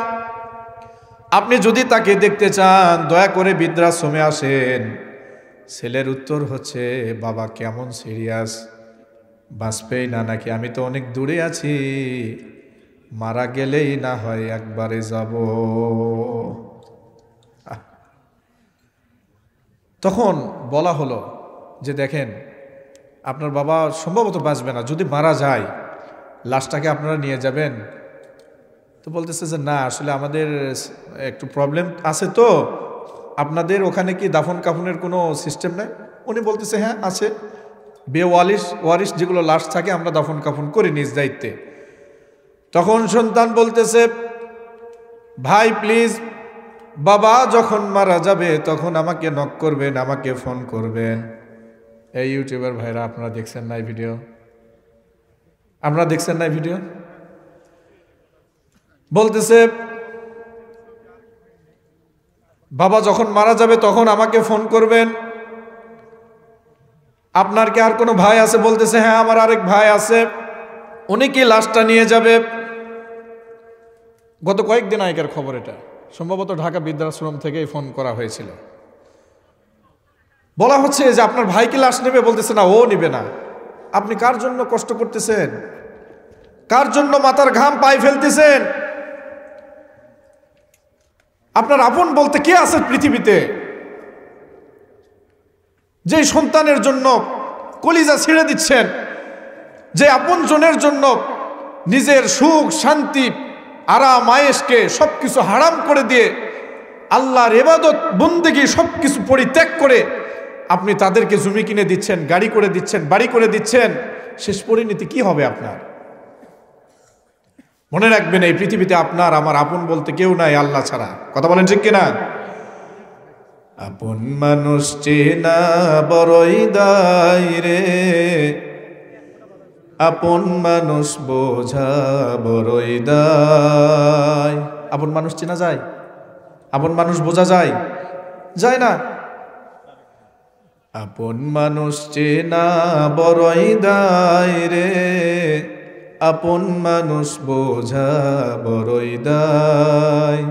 আপনি যদি তাকে দেখতে চান দয়া করে বৃদ্ধাশ্রমে আসেন। ছেলের উত্তর হচ্ছে বাবা কেমন সিরিয়াস, বাঁচবেই না নাকি? আমি তো অনেক দূরে আছি, মারা গেলেই না হয় একবারে যাব। তখন বলা হলো যে দেখেন আপনার বাবা সম্ভবত বাঁচবে না, যদি মারা যায় লাশটাকে আপনারা নিয়ে যাবেন? তো বলতেছে যে না, আসলে আমাদের একটু প্রবলেম আছে, তো আপনাদের ওখানে কি দাফন কাফনের কোনো সিস্টেম নেই? উনি বলতেছে হ্যাঁ আছে, ওয়ারিশ যেগুলো লাশ থাকে আমরা দাফন কাফন করি নিজ দায়িত্বে। তখন সন্তান বলতেছে ভাই প্লিজ, বাবা যখন মারা যাবে তখন আমাকে নক করবেন, আমাকে ফোন করবেন। এই ইউটিউবার ভাইরা, আপনারা দেখছেন না এই ভিডিও? আপনারা দেখছেন না এই ভিডিও? বলতেছে বাবা যখন মারা যাবে তখন আমাকে ফোন করবেন। আপনার কি আর কোনো ভাই আছে? বলতেছে হ্যাঁ আমার আরেক ভাই আছে, উনি কি লাশটা নিয়ে যাবে। গত কয়েকদিন আগের খবর এটা, সম্ভবত ঢাকা বৃদ্ধাশ্রম থেকেই ফোন করা হয়েছিল। বলা হচ্ছে যে আপনার ভাই কি লাশ নেবে? বলতেছে না, ও নেবে না। আপনি কার জন্য কষ্ট করতেছেন? কার জন্য মাথার ঘাম পায়ে ফেলতেছেন? আপনার আপন বলতে কে আছে পৃথিবীতে? যে সন্তানের জন্য কলিজা ছেড়ে দিচ্ছেন, যে আপন জনের জন্য নিজের সুখ শান্তি আরাম আয়েশকে সবকিছু হারাম করে দিয়ে আল্লাহর ইবাদত বন্দেগী সবকিছু পরিত্যাগ করে আপনি তাদেরকে জমি কিনে দিচ্ছেন, গাড়ি করে দিচ্ছেন, বাড়ি করে দিচ্ছেন, শেষ পরিণতি কি হবে আপনার? মনে রাখবেন, এই পৃথিবীতে আপনার আমার আপন বলতে কেউ নাই আল্লাহ ছাড়া, কথা বলেন ঠিক কিনা? আপন মানুষ চেনা বড়ই দায় রে, আপন মানুষ বোঝা বড়ই দায়। আপন মানুষ চেনা যায়? আপন মানুষ বোঝা যায়? যায় না। আপন মানুষ চেনা বড়ই দায় রে, আপন মানুষ বোঝা বড়ই দায়।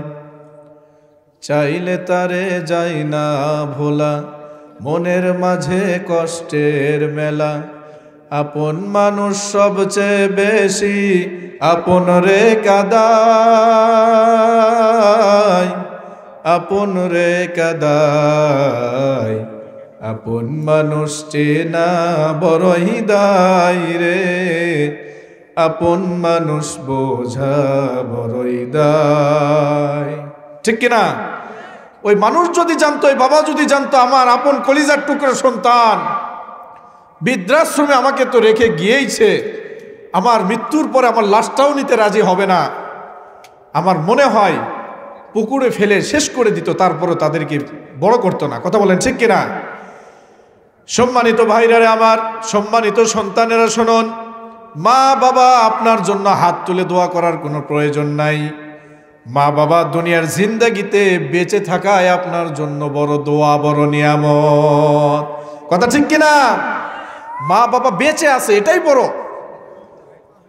চাইলে তারে যায় না ভোলা, মনের মাঝে কষ্টের মেলা। আপন মানুষ সবচেয়ে বেশি আপন রে কাদায়, আপন রে কাদায়। আপন মানুষ চেনা বড়ই দায় রে, আপন মানুষ বোঝা বড়ই দায়। ঠিক কিনা? ওই মানুষ যদি জানতো, ওই বাবা যদি জানতো আমার আপন কলিজার টুকরো সন্তান বৃদ্ধাশ্রমে আমাকে তো রেখে গিয়েইছে, আমার মৃত্যুর পরে আমার লাশটাও নিতে রাজি হবে না, আমার মনে হয় পুকুরে ফেলে শেষ করে দিত, তারপরে তাদেরকে বড় করতো না। কথা বলেন ঠিক কিনা? সম্মানিত ভাইরারে আমার, সম্মানিত সন্তানেরা শুনুন, মা বাবা আপনার জন্য হাত তুলে দোয়া করার কোনো প্রয়োজন নাই। মা বাবা দুনিয়ার জিন্দেগিতে বেঁচে থাকায় আপনার জন্য বড় দোয়া, বড় নিয়ামত। কথা ঠিক কিনা? মা বাবা বেঁচে আছে এটাই বড়।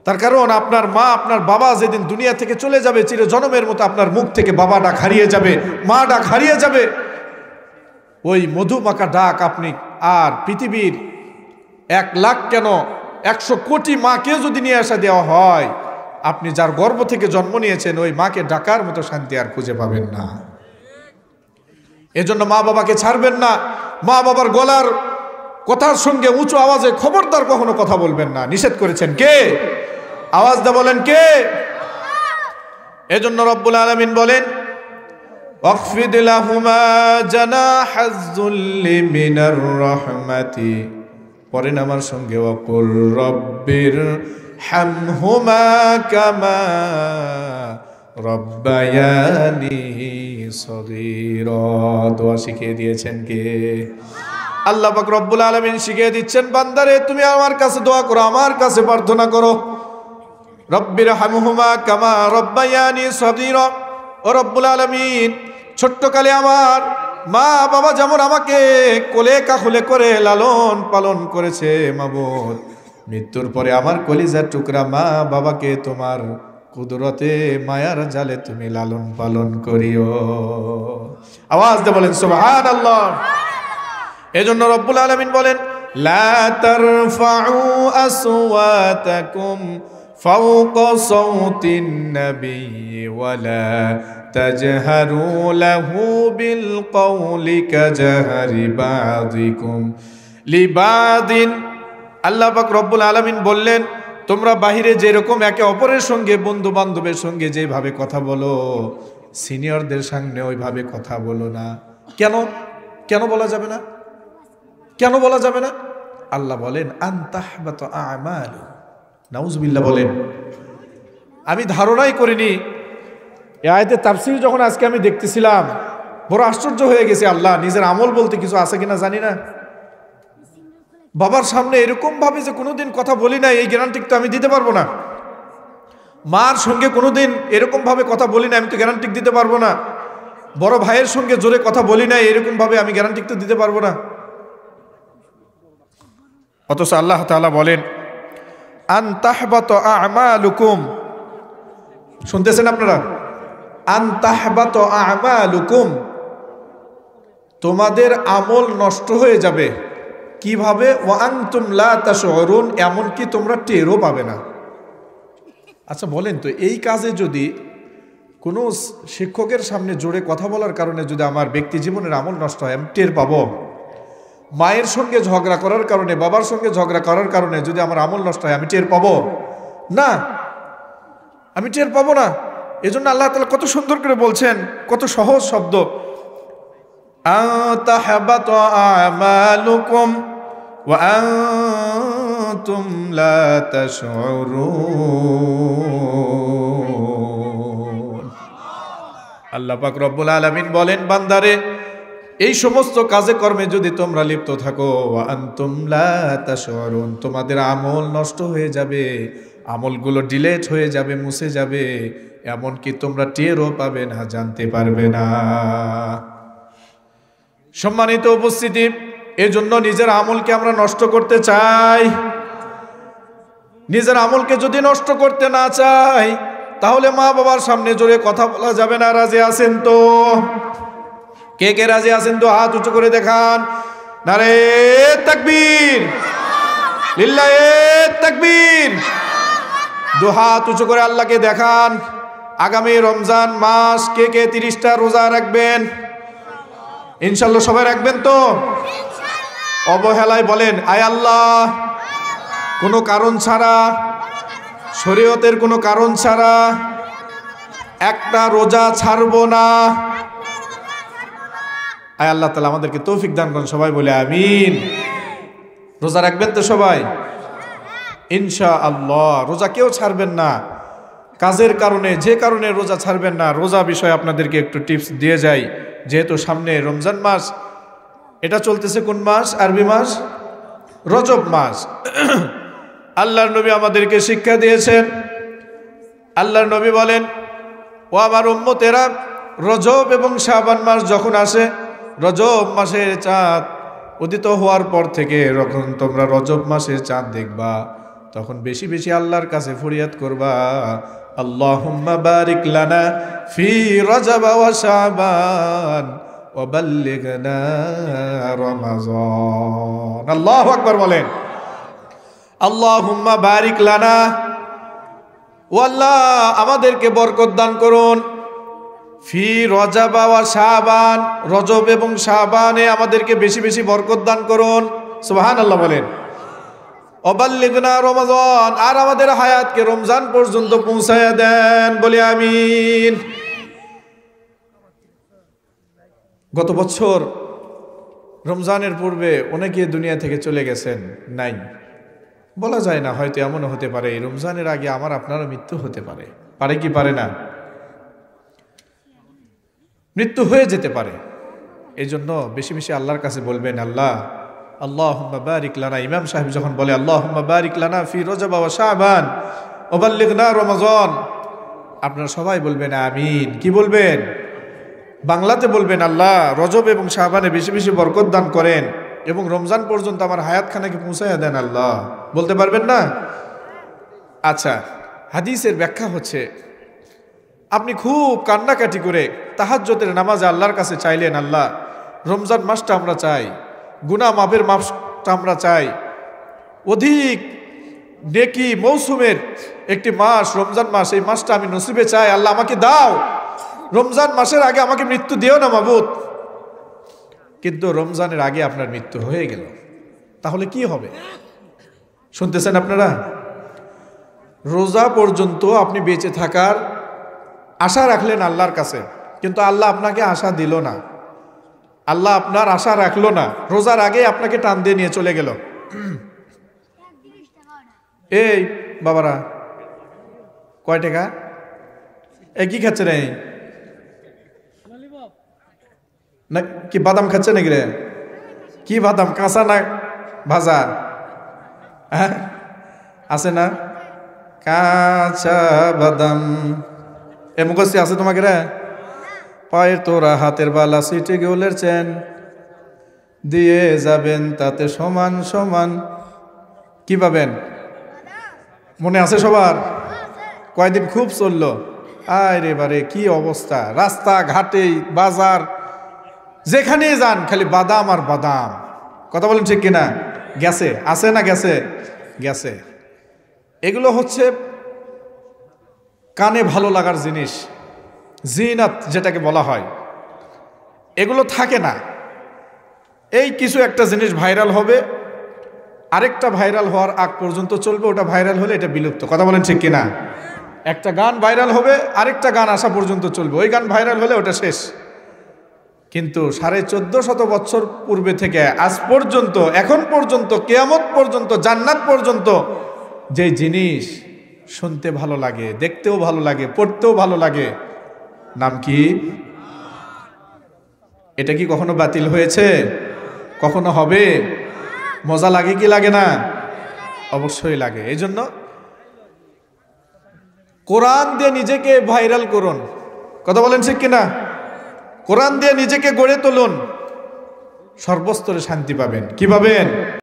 তার কারণ আপনার মা আপনার বাবা যেদিন দুনিয়া থেকে চলে যাবে, চিরজনমের মতো আপনার মুখ থেকে বাবা ডাক হারিয়ে যাবে, মা ডাক হারিয়ে যাবে। ওই মধুমাখা ডাক আপনি আর পৃথিবীর 1 লাখ কেন 100 কোটি মাকে যদি নিয়ে আসা দেওয়া হয়, আপনি যার গর্ভ থেকে জন্ম নিয়েছেন ওই মাকে ডাকার মতো শান্তি আর খুঁজে পাবেন না। এজন্য মা বাবাকে ছাড়বেন না। মা বাবার গলার কথার সঙ্গে উঁচু আওয়াজে খবরদার কখনো কথা বলবেন না, নিষেধ করেছেন কে? আওয়াজ দা বলেন কে? এজন্য রব্বুল আলামিন বলেন, ওয়াখফিদ লাহুমা জানাহাজ যুল্লি মিনার রাহমাতি। পরেন আমার সঙ্গে, ওয়াকুল রব্বির হামহুমা কামা রব্বায়ানি সগীরা। দোয়া শিখিয়ে দিয়েছেন কে? আল্লাহ পাক রব্বুল আলামিন শিখিয়ে দিচ্ছেন, বান্দারে তুমি আমার কাছে দোয়া করো, আমার কাছে প্রার্থনা করো। রব্বির হামহুমা কামা রব্বায়ানি সগীরা। ও রব্বুল আলামিন, ছোট্টকালে আমার মা বাবা যেমন আমাকে কোলে কাকুলে করে লালন পালন করেছে, মাবুদ মৃত্যুর পরে আমার কলিজার টুকরা মা বাবাকে তোমার কুদরতে মায়ার জালে তুমি লালন পালন করিও। আওয়াজ দিয়ে বলেন সুবহানাল্লাহ। এজন্য রব্বুল আলামিন বলেন, লা তারফাউ আসওয়াতাকুম ফাওকা সাওতিন নাবিয়্যি ওয়ালা তাজহারু লাহু বিল কওলি কাজহারি বাযিকুম লিবাদিন। আল্লাহ পাক রব্বুল আলামিন বললেন, তোমরা বাহিরে যেরকম একে অপরের সঙ্গে বন্ধু বান্ধবের সঙ্গে যেভাবে কথা বলো, সিনিয়রদের সামনে ওইভাবে কথা বলো না। কেন? কেন বলা যাবে না? কেন বলা যাবে না? আল্লাহ বলেন, আনতাহবাতু আমালু। নাউজুবিল্লাহ বলেন। আমি ধারণাই করিনি, এই আয়াতের তাফসীর যখন আজকে আমি দেখতেছিলাম বড় আশ্চর্য হয়ে গেছে। আল্লাহ নিজের আমল বলতে কিছু আছে কিনা জানি না। বাবার সামনে এরকম ভাবে যে কোনোদিন কথা বলি না, এই গ্যারান্টি তো আমি দিতে পারবো না। মার সঙ্গে কোনোদিন এরকম ভাবে কথা বলি না, আমি তো গ্যারান্টি দিতে পারবো না। বড় ভাইয়ের সঙ্গে জোরে কথা বলি না, এরকম ভাবে আমি গ্যারান্টি তো দিতে পারবো না। অথচ আল্লাহ তাআলা বলেন, আন তাহবাতু আমালুকুম। শুনতেছেন আপনারা? আন তাহবাতু আমালুকুম, তোমাদের আমল নষ্ট হয়ে যাবে। কিভাবে? ওয়া আনতুম লা তাশউরুন, এমনকি তোমরা টেরও পাবে না। আচ্ছা বলেন তো, এই কাজে যদি কোনো শিক্ষকের সামনে জোরে কথা বলার কারণে যদি আমার ব্যক্তি জীবনের আমল নষ্ট হয়, আমি টের পাবো? মায়ের সঙ্গে ঝগড়া করার কারণে, বাবার সঙ্গে ঝগড়া করার কারণে যদি আমার আমল নষ্ট হয়, আমি টের পাবো না? আমি টের পাবো না। এজন্য আল্লাহ তাআলা কত সুন্দর করে বলছেন, কত সহজ শব্দ, আনতাহবাতু আমালুকুম ওয়া আনতুম লা তাশউরুন। আল্লাহ পাক রব্বুল আলামিন বলেন, বান্দারে এই সমস্ত কাজে কর্মে যদি তোমরা লিপ্ত থাকো, ওয়া আনতুম লা তাশউরুন, তোমাদের আমল নষ্ট হয়ে যাবে, আমলগুলো ডিলেট হয়ে যাবে, মুছে যাবে, এমনকি তোমরা টেরও পাবে না, জানতে পারবে না। সম্মানিত উপস্থিতি, এজন্য নিজের আমলকে আমরা নষ্ট করতে চাই। নিজের আমলকে যদি নষ্ট করতে না চাই, তাহলে মা বাবার সামনে জোরে কথা বলা যাবে না। রাজি আছেন তো? কে কে রাজি আছেন তো হাত উঁচু করে দেখান। নারে তাকবীর, লিল্লাহে তাকবীর। দু হাত উঁচু করে আল্লাহকে দেখান। আগামী রমজান মাস কে কে 30টা রোজা রাখবেন? ইনশাল্লাহ সবাই রাখবেন তো? অবহেলায় বলেন, আয় আল্লাহ, কোনো কারণ ছাড়া, শরীয়তের কোনো কারণ ছাড়া একটা রোজা ছাড়বো না। আয় আল্লাহ তাআলা আমাদেরকে তৌফিক দান করুন। সবাই বলে আমিন। রোজা রাখবেন তো সবাই? ইনশাআল্লাহ রোজা কেউ ছাড়বেন না। কাজের কারণে, যে কারণে রোজা ছাড়বেন না, রোজা বিষয়ে আপনাদেরকে একটু টিপস দিয়ে যাই। যেহেতু সামনে রমজান মাস, এটা চলতেছে কোন মাস? আরবি মাস রজব মাস। আল্লাহর নবী আমাদেরকে শিক্ষা দিয়েছেন। আল্লাহর নবী বলেন, ও আমার উম্মতেরা, রজব এবং শাবান মাস যখন আসে, রজব মাসের চাঁদ উদিত হওয়ার পর থেকে যখন তোমরা রজব মাসের চাঁদ দেখবা, তখন বেশি বেশি আল্লাহর কাছে ফরিয়াদ করবা, আল্লাহুম্মা বারিক লানা ফি রজব ওয়া শাবান ওয়া বাল্লিগনা রমাযান। আল্লাহু আকবার বলেন। আল্লাহুম্মা বারিক লানা, ও আল্লাহ আমাদেরকে বরকত দান করুন, ফি রজব ওয়া শাবান, রজব এবং শাবানে আমাদেরকে বেশি বেশি বরকত দান করুন। সুবহানাল্লাহ বলেন। ওয়াবাল্লিগনা রমাযান, আর আমাদের হায়াতকে রমজান পর্যন্ত পৌঁছায়া দেন। বলি আমিন। গত বছর রমজানের পূর্বে অনেকে দুনিয়া থেকে চলে গেছেন, নাই বলা যায় না, হয়তো এমনও হতে পারে রমজানের আগে আমার আপনারও মৃত্যু হতে পারে। পারে কি পারে না? মৃত্যু হয়ে যেতে পারে। এই জন্য বেশি বেশি আল্লাহর কাছে বলবেন, আল্লাহ আল্লাহুম্মা বারিক লানা। ইমাম সাহেব যখন বলে আল্লাহুম্মা বারিক লানা ফি রজব ওয়া শাবান ওয়া বাল্লিগনা রমাযান, আপনারা সবাই বলবেন আমিন। কি বলবেন? বাংলাতে বলবেন, আল্লাহ রজব এবং শাবানে বেশি বেশি বরকত দান করেন এবং রমজান পর্যন্ত আমার হায়াতখানাকে পৌঁছাইয়া দেন আল্লাহ। বলতে পারবেন না? আচ্ছা, হাদিসের ব্যাখ্যা হচ্ছে, আপনি খুব কান্নাকাটি করে তাহাজ্জুদের নামাজে আল্লাহর কাছে চাইলেন, আল্লাহ রমজান মাসটা আমরা চাই, গুনাহ মাফের মাসটা আমরা চাই, অধিক নেকি মৌসুমের একটি মাস রমজান মাস, এই মাসটা আমি নসিবে চাই, আল্লাহ আমাকে দাও, রমজান মাসের আগে আমাকে মৃত্যু দিও না মাবুদ। কিন্তু রমজানের আগে আপনার মৃত্যু হয়ে গেল, তাহলে কি হবে? শুনতেছেন আপনারা? রোজা পর্যন্ত আপনি বেঁচে থাকার আশা রাখলেন আল্লাহর কাছে, কিন্তু আল্লাহ আপনাকে আশা দিল না, আল্লাহ আপনার আশা রাখলো না, রোজার আগে আপনাকে টান দিয়ে নিয়ে চলে গেল। এই বাবারা, কয় টাকা? কি খাচ্ছে রে? না কি বাদাম খাচ্ছে নাকি রে? কি বাদাম, কাঁচা না ভাজা? হ্যাঁ আছে না? কাঁচা বাদাম এ মুখস্থি আছে তোমাকে রে? পায়ের তোরা হাতের বালা সিটি গোলের চেন দিয়ে যাবেন তাতে সমান সমান কি পাবেন? মনে আছে সবার? কয়দিন খুব চললো, আয় রে বারে কি অবস্থা, রাস্তা ঘাটে বাজার যেখানে যান খালি বাদাম আর বাদাম। কথা বলেন ঠিক কিনা? গেছে, আছে না গেছে? গেছে। এগুলো হচ্ছে কানে ভালো লাগার জিনিস, জিনাত যেটাকে বলা হয়, এগুলো থাকে না। এই কিছু একটা জিনিস ভাইরাল হবে, আরেকটা ভাইরাল হওয়ার আগ পর্যন্ত চলবে, ওটা ভাইরাল হলে এটা বিলুপ্ত। কথা বলেন ঠিক কিনা? একটা গান ভাইরাল হবে, আরেকটা গান আসা পর্যন্ত চলবে, ওই গান ভাইরাল হলে ওটা শেষ। কিন্তু 1450 বছর পূর্বে থেকে আজ পর্যন্ত, এখন পর্যন্ত, কিয়ামত পর্যন্ত, জান্নাত পর্যন্ত যে জিনিস শুনতে ভালো লাগে, দেখতেও ভালো লাগে, পড়তেও ভালো লাগে, নাম কি? এটা কি কখনো বাতিল হয়েছে? কখনো হবে? মজা লাগে কি লাগে না? অবশ্যই লাগে। এই জন্য কোরআন দিয়ে নিজেকে ভাইরাল করুন। কথা বলেন ঠিক কিনা? কোরআন দিয়ে নিজেকে গড়ে তুলুন, সর্বস্তরে শান্তি পাবেন। কি পাবেন?